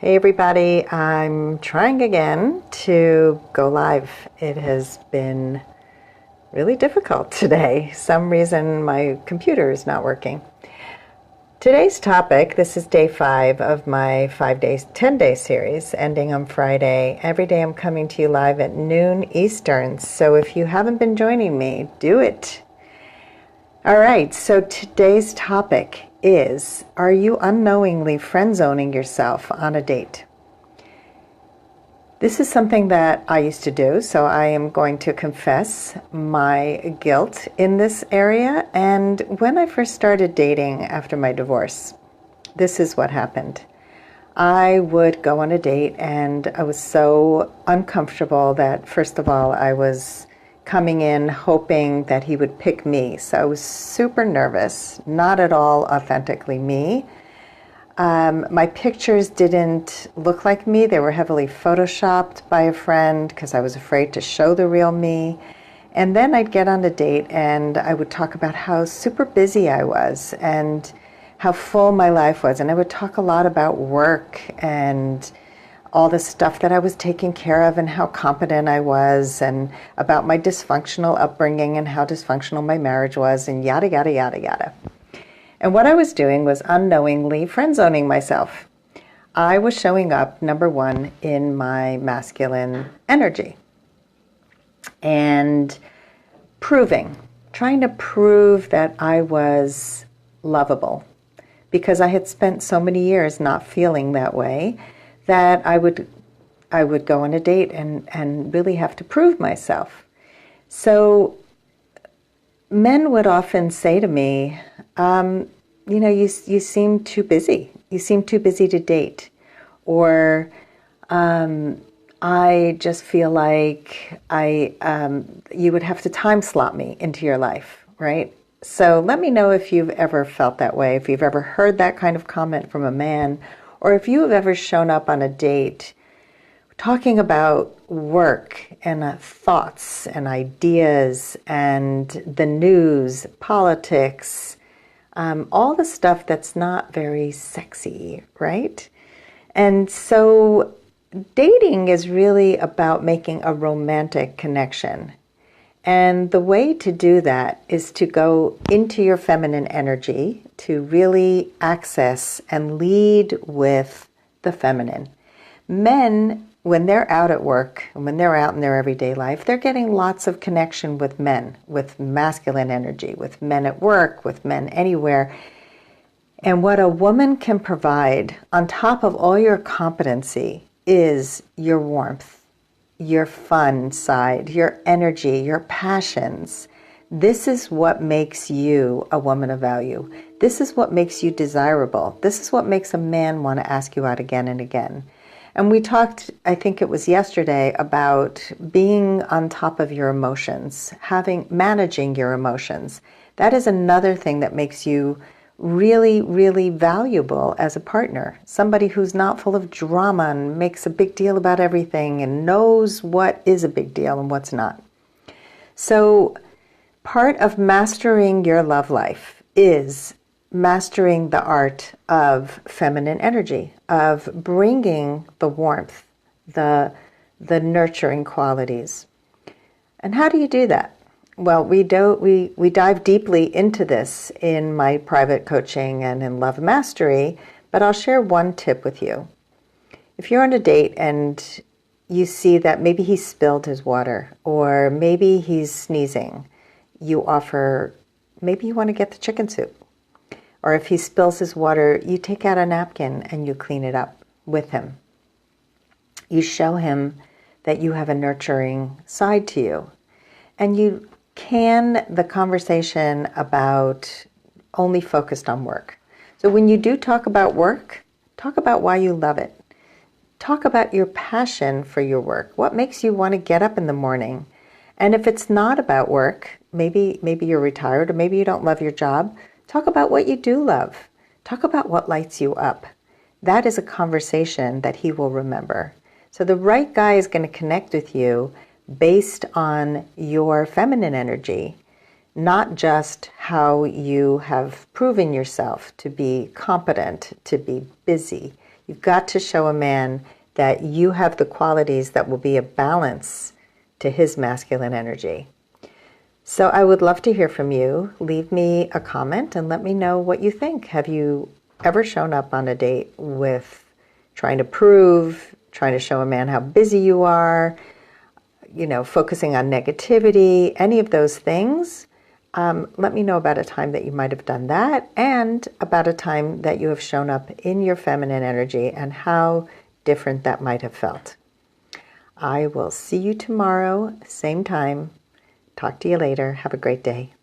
Hey everybody, I'm trying again to go live. It has been really difficult today. Some reason my computer is not working. Today's topic, this is day 5 of my 10-day series ending on Friday. Every day I'm coming to you live at noon Eastern. So if you haven't been joining me, do it. All right, so today's topic is, are you unknowingly friend-zoning yourself on a date? This is something that I used to do, so I am going to confess my guilt in this area. And when I first started dating after my divorce, this is what happened. I would go on a date and I was so uncomfortable that, first of all, I was coming in hoping that he would pick me. So I was super nervous, not at all authentically me. My pictures didn't look like me. They were heavily photoshopped by a friend because I was afraid to show the real me. And then I'd get on a date and I would talk about how super busy I was and how full my life was. And I would talk a lot about work and all the stuff that I was taking care of and how competent I was and about my dysfunctional upbringing and how dysfunctional my marriage was and yada, yada, yada, yada. And what I was doing was unknowingly friend-zoning myself. I was showing up, number one, in my masculine energy and trying to prove that I was lovable because I had spent so many years not feeling that way that I would go on a date and really have to prove myself. So men would often say to me, you seem too busy. You seem too busy to date. Or I just feel like you would have to time slot me into your life, right? So let me know if you've ever felt that way, if you've ever heard that kind of comment from a man, or if you have ever shown up on a date talking about work and thoughts and ideas and the news, politics, all the stuff that's not very sexy, right? And so dating is really about making a romantic connection. And the way to do that is to go into your feminine energy, to really access and lead with the feminine. Men, when they're out at work and when they're out in their everyday life, they're getting lots of connection with men, with masculine energy, with men at work, with men anywhere. And what a woman can provide on top of all your competency is your warmth, your fun side, your energy, your passions. This is what makes you a woman of value. This is what makes you desirable. This is what makes a man want to ask you out again and again. And we talked, I think it was yesterday, about being on top of your emotions, managing your emotions. That is another thing that makes you really, really valuable as a partner. Somebody who's not full of drama and makes a big deal about everything and knows what is a big deal and what's not. So part of mastering your love life is mastering the art of feminine energy, of bringing the warmth, the nurturing qualities. And how do you do that? Well, we dive deeply into this in my private coaching and in Love Mastery, but I'll share one tip with you. If you're on a date and you see that maybe he spilled his water or maybe he's sneezing, you offer, maybe you want to get the chicken soup. Or if he spills his water, you take out a napkin and you clean it up with him. You show him that you have a nurturing side to you. And you can the conversation about only focused on work. So when you do talk about work, talk about why you love it. Talk about your passion for your work. What makes you want to get up in the morning? And if it's not about work, maybe you're retired or maybe you don't love your job, talk about what you do love. Talk about what lights you up. That is a conversation that he will remember. So the right guy is going to connect with you based on your feminine energy, not just how you have proven yourself to be competent, to be busy. You've got to show a man that you have the qualities that will be a balance to his masculine energy. So I would love to hear from you. Leave me a comment and let me know what you think. Have you ever shown up on a date with trying to prove, trying to show a man how busy you are, focusing on negativity, any of those things? Let me know about a time that you might have done that and about a time that you have shown up in your feminine energy and how different that might have felt. I will see you tomorrow, same time. Talk to you later. Have a great day.